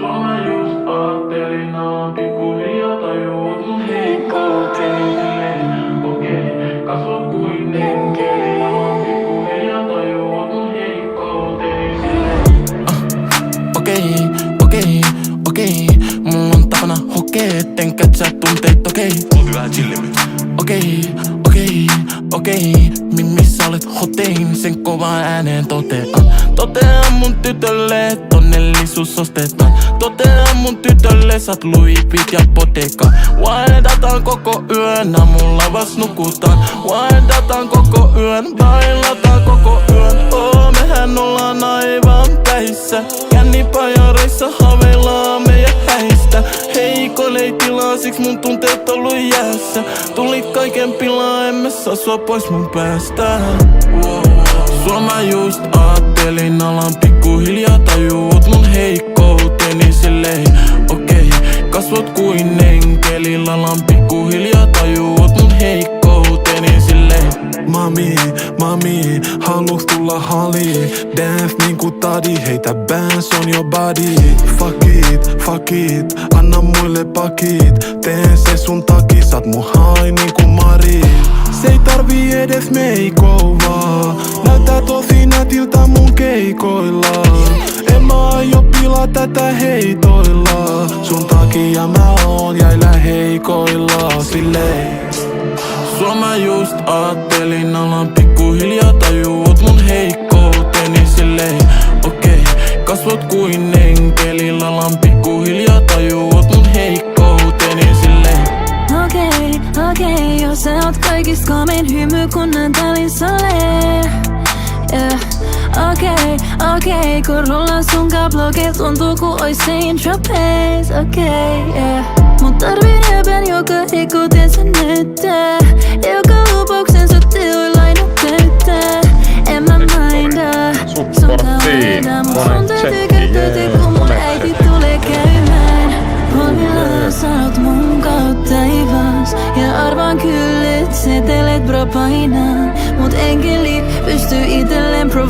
Sua mä just aattelin, alan pikkuhiljaa tajuut mun heikkouteen. Silleen okei, kasvot kuin enkeli, alan pikkuhiljaa tajuut mun heikkouteen. Okei, mulla on tapana hokee, etten kätsää tunteet, okei, missä olet hotein, sen kovaan ääneen totean mun tytölle, et onnellisuus ostetaan. Totean mun tytölle, sat Louis Vuitton ja Bottega. Windataan koko yön, aamulla vas nukutaan. Windataan koko yön, bailataan koko yön. Mehän ollaan aivan päissä. Kännipajareissa haaveillaan meidän häistä. Heikoille ei tilaa, siks mun tunteet ollut jäässä. Tuli kaiken pilaa, emme saa sua pois mun päästä. Sua mä just aattelin, alan pikkuhiljaa tajuut mun heikkouteni. Silleen okei, kasvot kuin enkeli, alan pikkuhiljaa tajuut mun heikkouteni. Silleen Mami, haluuks tulla haliin? Dance niinku tadi, heitä bands on your body. Fuck it, anna muille pakit. Teen se sun takia, saat mun hai niinku Mari. Se ei tarvii edes meikouvaa, näyttää tosi nätiltä mun keikoilla. En mä aio pilaa tätä heitoilla, sun takia mä oon jäillä heikoilla. Silleen sua mä just aattelin, alan pikkuhiljaa tajuut mun heikkouteni. Silleen okei, kasvot kuin enkeli, alan pikkuhiljaa tajuut mun heikkouteni. Silleen Okei, jos sä oot kaikista kaamein hymy, kun näen tälin salee. Okei, kun rollaan sunkaan blogeil, tuntuu ku ois Saint-Tropez. Mut tarvin jäbän, joka heikkouten sä näyttää, joka lupauksensa teoilla aina täyttää. En mä mindaa, sunkaan vaihdaa, mut sun täytyy käyttää, kun mun äiti tulee käymään. Polvillaan sanot mun kautta taivas, ja arvaan kyllä, et setelet bro painaa. Mut enkeli pystyy itelleen